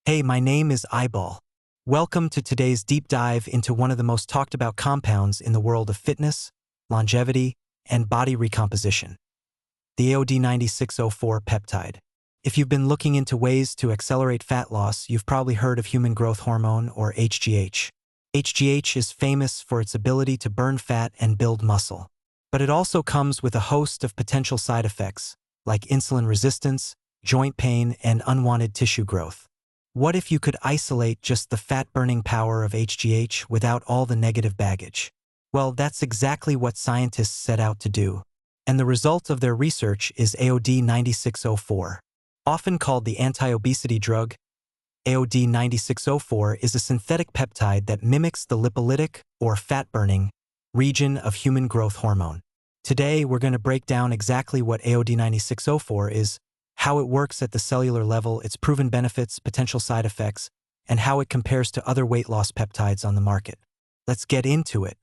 Hey, my name is Eyeball. Welcome to today's deep dive into one of the most talked about compounds in the world of fitness, longevity, and body recomposition, the AOD-9604 peptide. If you've been looking into ways to accelerate fat loss, you've probably heard of human growth hormone, or HGH. HGH is famous for its ability to burn fat and build muscle. But it also comes with a host of potential side effects, like insulin resistance, joint pain, and unwanted tissue growth. What if you could isolate just the fat-burning power of HGH without all the negative baggage? Well, that's exactly what scientists set out to do. And the result of their research is AOD-9604. Often called the anti-obesity drug, AOD-9604 is a synthetic peptide that mimics the lipolytic, or fat-burning, region of human growth hormone. Today, we're going to break down exactly what AOD-9604 is, how it works at the cellular level, its proven benefits, potential side effects, and how it compares to other weight loss peptides on the market. Let's get into it.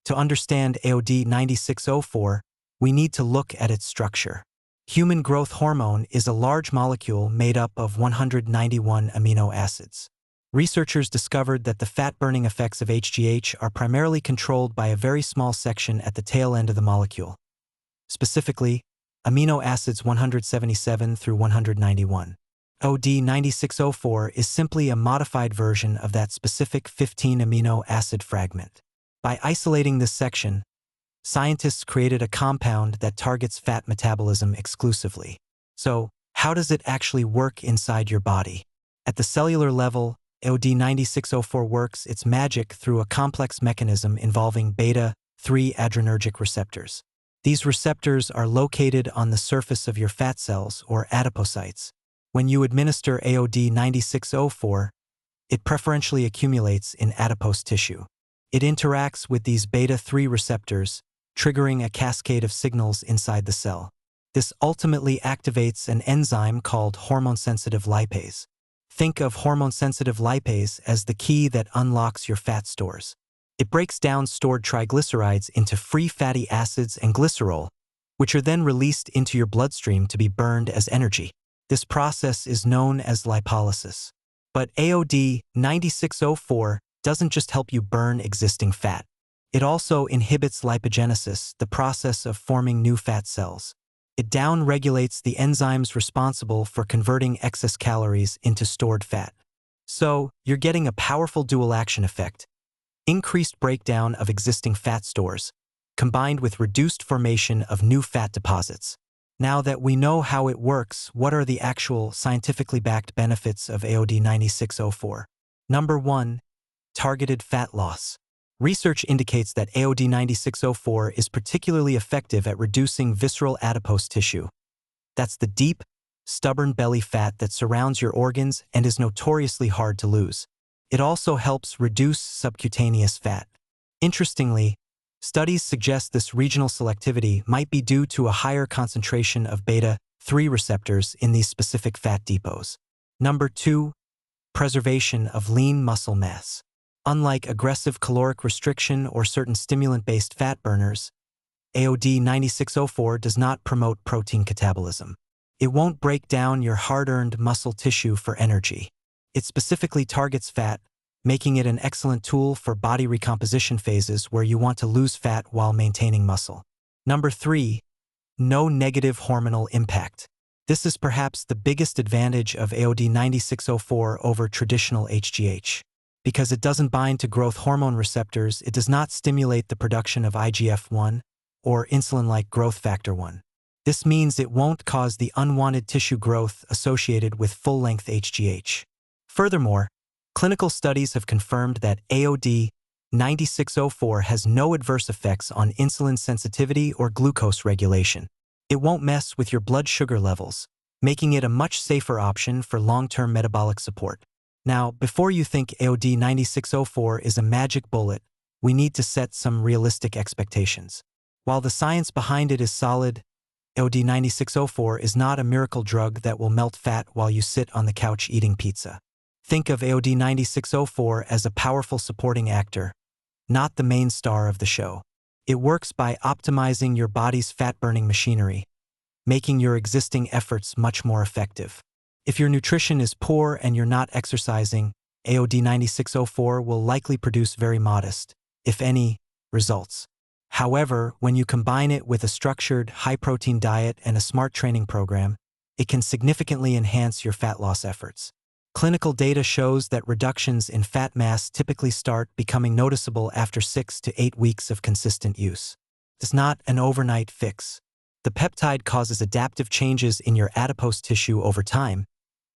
To understand AOD-9604, we need to look at its structure. Human growth hormone is a large molecule made up of 191 amino acids. Researchers discovered that the fat-burning effects of HGH are primarily controlled by a very small section at the tail end of the molecule. Specifically, amino acids 177 through 191. AOD-9604 is simply a modified version of that specific 15 amino acid fragment. By isolating this section, scientists created a compound that targets fat metabolism exclusively. So, how does it actually work inside your body? At the cellular level, AOD-9604 works its magic through a complex mechanism involving beta-3 adrenergic receptors. These receptors are located on the surface of your fat cells, or adipocytes. When you administer AOD-9604, it preferentially accumulates in adipose tissue. It interacts with these beta-3 receptors, triggering a cascade of signals inside the cell. This ultimately activates an enzyme called hormone-sensitive lipase. Think of hormone-sensitive lipase as the key that unlocks your fat stores. It breaks down stored triglycerides into free fatty acids and glycerol, which are then released into your bloodstream to be burned as energy. This process is known as lipolysis. But AOD-9604 doesn't just help you burn existing fat. It also inhibits lipogenesis, the process of forming new fat cells. It down-regulates the enzymes responsible for converting excess calories into stored fat. So, you're getting a powerful dual-action effect. Increased breakdown of existing fat stores, combined with reduced formation of new fat deposits. Now that we know how it works, what are the actual scientifically backed benefits of AOD-9604? Number 1. Targeted fat loss. Research indicates that AOD-9604 is particularly effective at reducing visceral adipose tissue. That's the deep, stubborn belly fat that surrounds your organs and is notoriously hard to lose. It also helps reduce subcutaneous fat. Interestingly, studies suggest this regional selectivity might be due to a higher concentration of beta-3 receptors in these specific fat depots. Number 2. Preservation of lean muscle mass. Unlike aggressive caloric restriction or certain stimulant-based fat burners, AOD-9604 does not promote protein catabolism. It won't break down your hard-earned muscle tissue for energy. It specifically targets fat, making it an excellent tool for body recomposition phases where you want to lose fat while maintaining muscle. Number 3. No negative hormonal impact. This is perhaps the biggest advantage of AOD-9604 over traditional HGH. Because it doesn't bind to growth hormone receptors, it does not stimulate the production of IGF-1, or insulin-like growth factor 1. This means it won't cause the unwanted tissue growth associated with full-length HGH. Furthermore, clinical studies have confirmed that AOD-9604 has no adverse effects on insulin sensitivity or glucose regulation. It won't mess with your blood sugar levels, making it a much safer option for long-term metabolic support. Now, before you think AOD-9604 is a magic bullet, we need to set some realistic expectations. While the science behind it is solid, AOD-9604 is not a miracle drug that will melt fat while you sit on the couch eating pizza. Think of AOD-9604 as a powerful supporting actor, not the main star of the show. It works by optimizing your body's fat-burning machinery, making your existing efforts much more effective. If your nutrition is poor and you're not exercising, AOD-9604 will likely produce very modest, if any, results. However, when you combine it with a structured, high-protein diet and a smart training program, it can significantly enhance your fat loss efforts. Clinical data shows that reductions in fat mass typically start becoming noticeable after 6 to 8 weeks of consistent use. It's not an overnight fix. The peptide causes adaptive changes in your adipose tissue over time,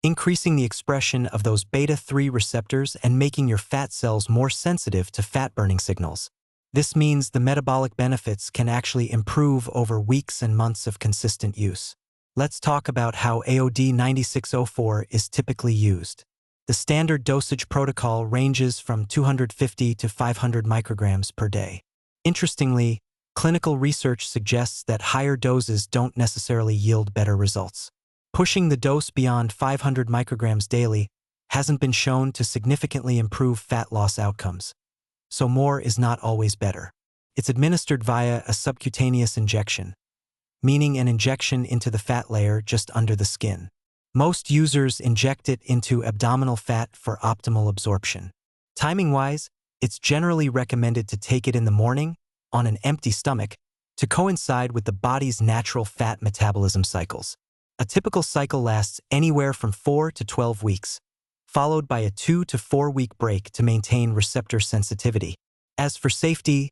increasing the expression of those beta-3 receptors and making your fat cells more sensitive to fat-burning signals. This means the metabolic benefits can actually improve over weeks and months of consistent use. Let's talk about how AOD-9604 is typically used. The standard dosage protocol ranges from 250 to 500 micrograms per day. Interestingly, clinical research suggests that higher doses don't necessarily yield better results. Pushing the dose beyond 500 micrograms daily hasn't been shown to significantly improve fat loss outcomes. So more is not always better. It's administered via a subcutaneous injection, meaning an injection into the fat layer just under the skin. Most users inject it into abdominal fat for optimal absorption. Timing-wise, it's generally recommended to take it in the morning, on an empty stomach, to coincide with the body's natural fat metabolism cycles. A typical cycle lasts anywhere from 4 to 12 weeks, followed by a 2 to 4 week break to maintain receptor sensitivity. As for safety,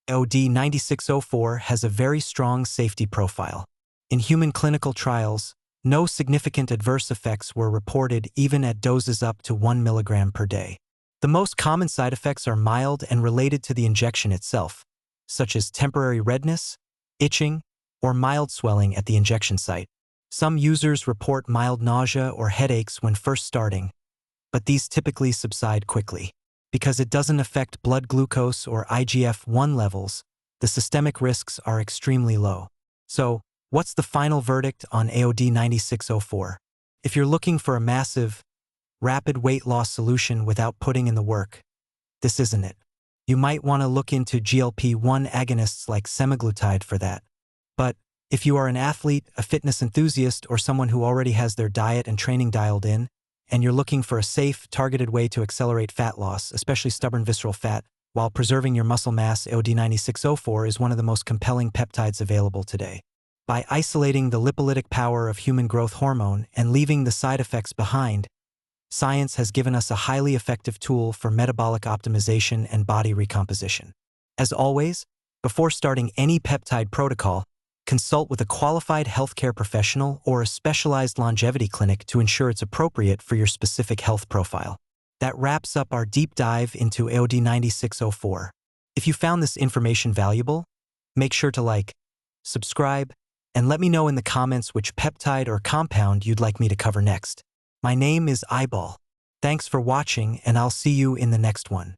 AOD-9604 has a very strong safety profile. In human clinical trials, no significant adverse effects were reported even at doses up to 1 milligram per day. The most common side effects are mild and related to the injection itself, such as temporary redness, itching, or mild swelling at the injection site. Some users report mild nausea or headaches when first starting, but these typically subside quickly. Because it doesn't affect blood glucose or IGF-1 levels, the systemic risks are extremely low. So, what's the final verdict on AOD-9604? If you're looking for a massive, rapid weight loss solution without putting in the work, this isn't it. You might want to look into GLP-1 agonists like semaglutide for that. But if you are an athlete, a fitness enthusiast, or someone who already has their diet and training dialed in, and you're looking for a safe, targeted way to accelerate fat loss, especially stubborn visceral fat, while preserving your muscle mass, AOD-9604 is one of the most compelling peptides available today. By isolating the lipolytic power of human growth hormone and leaving the side effects behind, science has given us a highly effective tool for metabolic optimization and body recomposition. As always, before starting any peptide protocol, consult with a qualified healthcare professional or a specialized longevity clinic to ensure it's appropriate for your specific health profile. That wraps up our deep dive into AOD-9604. If you found this information valuable, make sure to like, subscribe, and let me know in the comments which peptide or compound you'd like me to cover next. My name is Eyeball. Thanks for watching, and I'll see you in the next one.